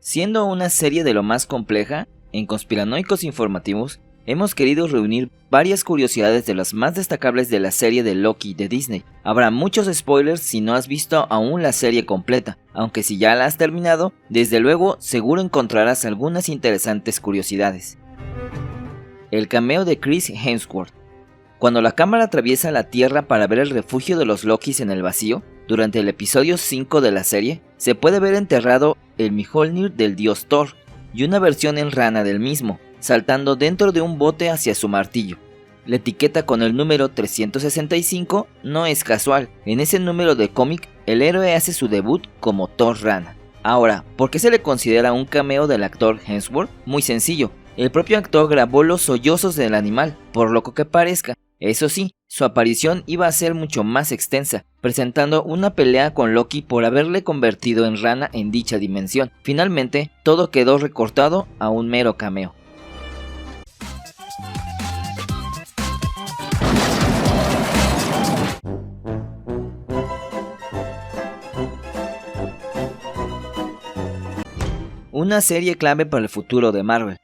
Siendo una serie de lo más compleja, en Conspiranoicos Informativos hemos querido reunir varias curiosidades de las más destacables de la serie de Loki de Disney. Habrá muchos spoilers si no has visto aún la serie completa, aunque si ya la has terminado, desde luego seguro encontrarás algunas interesantes curiosidades. El cameo de Chris Hemsworth. Cuando la cámara atraviesa la Tierra para ver el refugio de los Lokis en el vacío, durante el episodio 5 de la serie, se puede ver enterrado el Mjolnir del dios Thor, y una versión en rana del mismo, saltando dentro de un bote hacia su martillo. La etiqueta con el número 365 no es casual. En ese número de cómic, el héroe hace su debut como Thor Rana. Ahora, ¿por qué se le considera un cameo del actor Hemsworth? Muy sencillo, el propio actor grabó los sollozos del animal, por loco que parezca. Eso sí, su aparición iba a ser mucho más extensa, presentando una pelea con Loki por haberle convertido en rana en dicha dimensión. Finalmente, todo quedó recortado a un mero cameo. Una serie clave para el futuro de Marvel.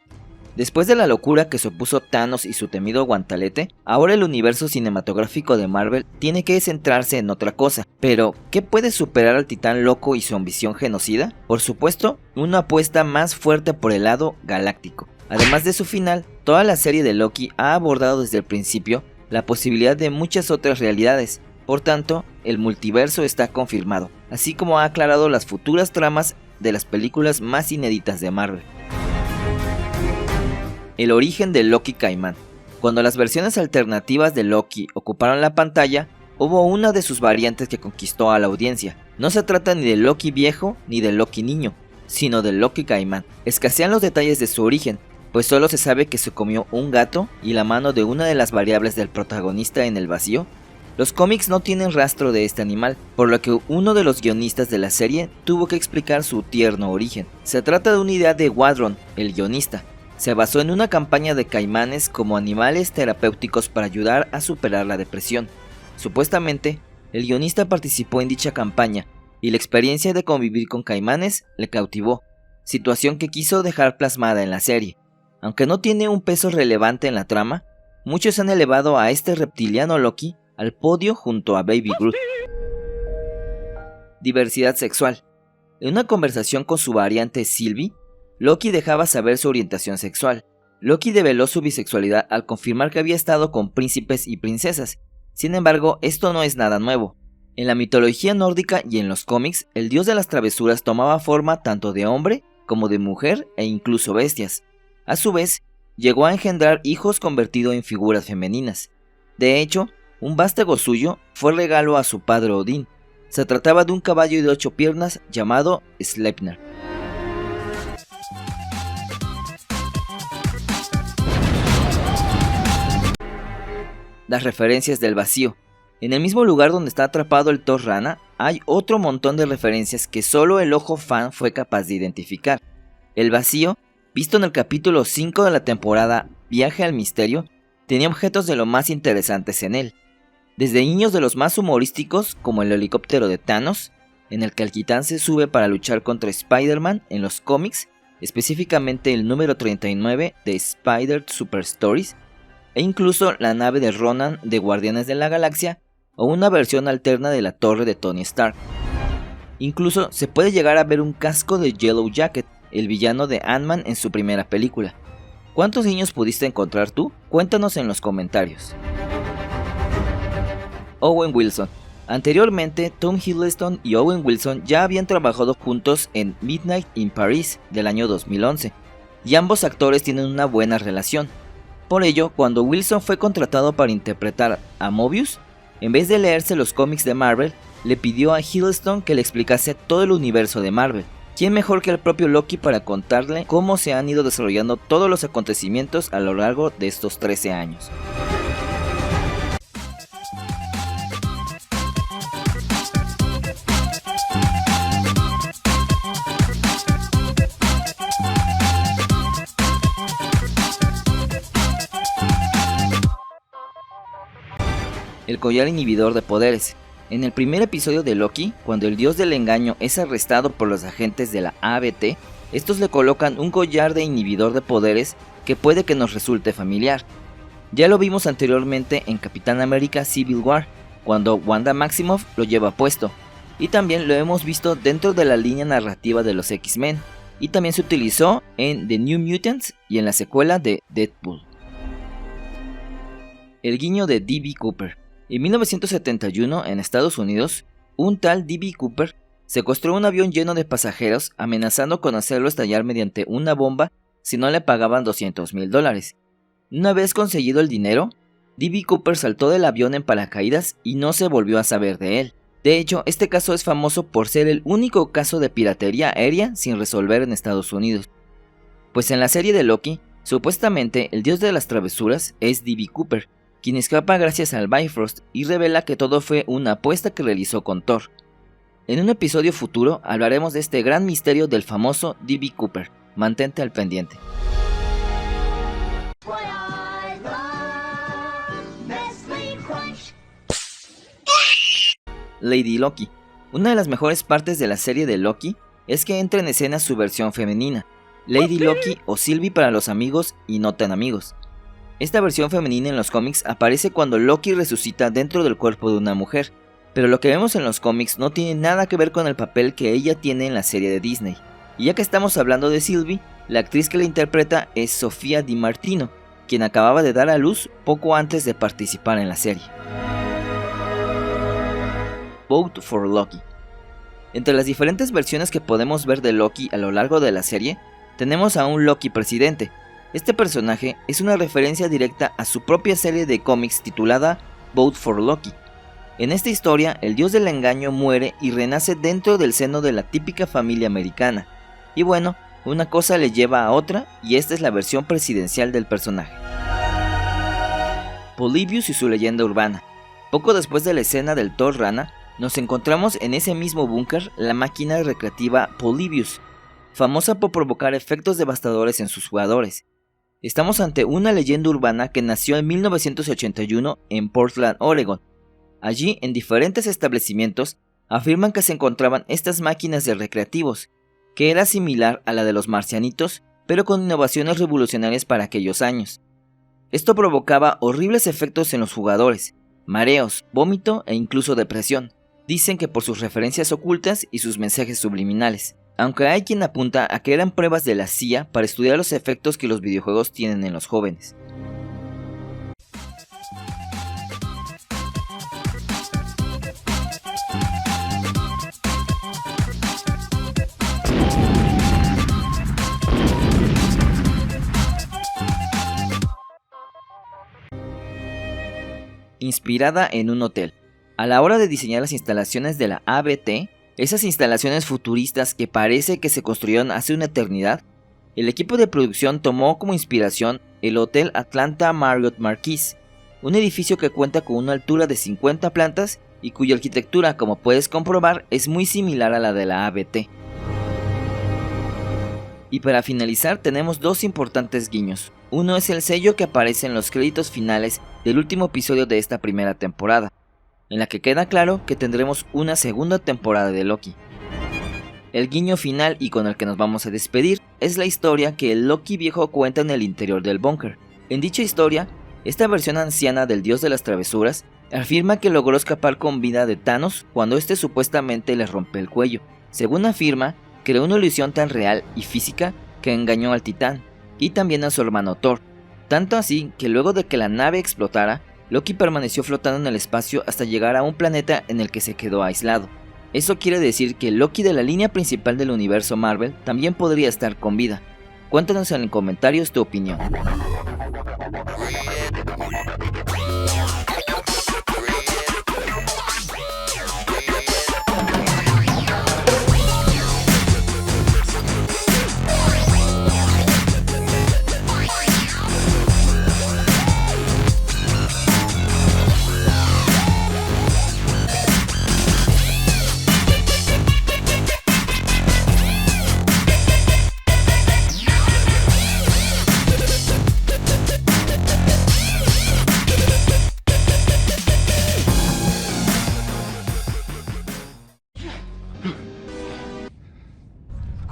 Después de la locura que supuso Thanos y su temido guantelete, ahora el universo cinematográfico de Marvel tiene que centrarse en otra cosa. Pero, ¿qué puede superar al titán loco y su ambición genocida? Por supuesto, una apuesta más fuerte por el lado galáctico. Además de su final, toda la serie de Loki ha abordado desde el principio la posibilidad de muchas otras realidades. Por tanto, el multiverso está confirmado, así como ha aclarado las futuras tramas de las películas más inéditas de Marvel. El origen de Loki Caimán. Cuando las versiones alternativas de Loki ocuparon la pantalla, hubo una de sus variantes que conquistó a la audiencia. No se trata ni de Loki viejo ni de Loki niño, sino de Loki Caimán. Escasean los detalles de su origen, pues solo se sabe que se comió un gato y la mano de una de las variables del protagonista en el vacío. Los cómics no tienen rastro de este animal, por lo que uno de los guionistas de la serie tuvo que explicar su tierno origen. Se trata de una idea de Whedon, el guionista. Se basó en una campaña de caimanes como animales terapéuticos para ayudar a superar la depresión. Supuestamente, el guionista participó en dicha campaña y la experiencia de convivir con caimanes le cautivó, situación que quiso dejar plasmada en la serie. Aunque no tiene un peso relevante en la trama, muchos han elevado a este reptiliano Loki al podio junto a Baby Groot. Diversidad sexual. En una conversación con su variante Sylvie, Loki dejaba saber su orientación sexual. Loki develó su bisexualidad al confirmar que había estado con príncipes y princesas. Sin embargo, esto no es nada nuevo. En la mitología nórdica y en los cómics, el dios de las travesuras tomaba forma tanto de hombre como de mujer e incluso bestias. A su vez, llegó a engendrar hijos convertidos en figuras femeninas. De hecho, un vástago suyo fue regalo a su padre Odín. Se trataba de un caballo de 8 piernas llamado Sleipnir. Las referencias del vacío. En el mismo lugar donde está atrapado el Thor Rana, hay otro montón de referencias que solo el ojo fan fue capaz de identificar. El vacío, visto en el capítulo 5 de la temporada Viaje al Misterio, tenía objetos de lo más interesantes en él. Desde guiños de los más humorísticos, como el helicóptero de Thanos, en el que el Titán se sube para luchar contra Spider-Man en los cómics, específicamente el número 39 de Spider Super Stories, e incluso la nave de Ronan de Guardianes de la Galaxia o una versión alterna de la torre de Tony Stark. Incluso se puede llegar a ver un casco de Yellow Jacket, el villano de Ant-Man en su primera película. ¿Cuántos niños pudiste encontrar tú? Cuéntanos en los comentarios. Owen Wilson. Anteriormente, Tom Hiddleston y Owen Wilson ya habían trabajado juntos en Midnight in Paris del año 2011, y ambos actores tienen una buena relación. Por ello, cuando Wilson fue contratado para interpretar a Mobius, en vez de leerse los cómics de Marvel, le pidió a Hiddleston que le explicase todo el universo de Marvel. ¿Quién mejor que el propio Loki para contarle cómo se han ido desarrollando todos los acontecimientos a lo largo de estos 13 años? El collar inhibidor de poderes. En el primer episodio de Loki, cuando el dios del engaño es arrestado por los agentes de la ABT, Estos le colocan un collar de inhibidor de poderes que puede que nos resulte familiar. Ya lo vimos anteriormente en Capitán América Civil War, cuando Wanda Maximoff lo lleva puesto, y también lo hemos visto dentro de la línea narrativa de los X-Men, y también se utilizó en The New Mutants y en la secuela de Deadpool. El guiño de D.B. Cooper. En 1971, en Estados Unidos, un tal D.B. Cooper secuestró un avión lleno de pasajeros, amenazando con hacerlo estallar mediante una bomba si no le pagaban $200,000. Una vez conseguido el dinero, D.B. Cooper saltó del avión en paracaídas y no se volvió a saber de él. De hecho, este caso es famoso por ser el único caso de piratería aérea sin resolver en Estados Unidos. Pues en la serie de Loki, supuestamente el dios de las travesuras es D.B. Cooper, quien escapa gracias al Bifrost y revela que todo fue una apuesta que realizó con Thor. En un episodio futuro hablaremos de este gran misterio del famoso D.B. Cooper. Mantente al pendiente. Lady Loki. Una de las mejores partes de la serie de Loki es que entra en escena su versión femenina, Lady Loki o Sylvie para los amigos y no tan amigos. Esta versión femenina en los cómics aparece cuando Loki resucita dentro del cuerpo de una mujer, pero lo que vemos en los cómics no tiene nada que ver con el papel que ella tiene en la serie de Disney. Y ya que estamos hablando de Sylvie, la actriz que la interpreta es Sofía Di Martino, quien acababa de dar a luz poco antes de participar en la serie. Vote for Loki. Entre las diferentes versiones que podemos ver de Loki a lo largo de la serie, tenemos a un Loki presidente. Este personaje es una referencia directa a su propia serie de cómics titulada Vote for Loki. En esta historia, el dios del engaño muere y renace dentro del seno de la típica familia americana. Y bueno, una cosa le lleva a otra, y esta es la versión presidencial del personaje. Polybius y su leyenda urbana. Poco después de la escena del Thor Rana, nos encontramos en ese mismo búnker la máquina recreativa Polybius, famosa por provocar efectos devastadores en sus jugadores. Estamos ante una leyenda urbana que nació en 1981 en Portland, Oregon. Allí, en diferentes establecimientos, afirman que se encontraban estas máquinas de recreativos, que era similar a la de los marcianitos, pero con innovaciones revolucionarias para aquellos años. Esto provocaba horribles efectos en los jugadores, mareos, vómito e incluso depresión. Dicen que por sus referencias ocultas y sus mensajes subliminales, aunque hay quien apunta a que eran pruebas de la CIA para estudiar los efectos que los videojuegos tienen en los jóvenes. Inspirada en un hotel. A la hora de diseñar las instalaciones de la ABT, esas instalaciones futuristas que parece que se construyeron hace una eternidad, el equipo de producción tomó como inspiración el Hotel Atlanta Marriott Marquis, un edificio que cuenta con una altura de 50 plantas y cuya arquitectura, como puedes comprobar, es muy similar a la de la ABT. Y para finalizar tenemos dos importantes guiños. Uno es el sello que aparece en los créditos finales del último episodio de esta primera temporada, en la que queda claro que tendremos una segunda temporada de Loki. El guiño final y con el que nos vamos a despedir es la historia que el Loki viejo cuenta en el interior del búnker. En dicha historia, esta versión anciana del dios de las travesuras afirma que logró escapar con vida de Thanos cuando este supuestamente le rompe el cuello. Según afirma, creó una ilusión tan real y física que engañó al titán y también a su hermano Thor, tanto así que luego de que la nave explotara, Loki permaneció flotando en el espacio hasta llegar a un planeta en el que se quedó aislado. Eso quiere decir que Loki de la línea principal del universo Marvel también podría estar con vida. Cuéntanos en los comentarios tu opinión.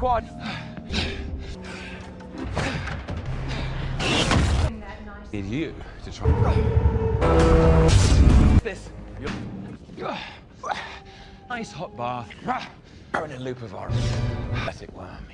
Quad. Need you to try. This. Nice hot bath. And a loop of our pathetic worm.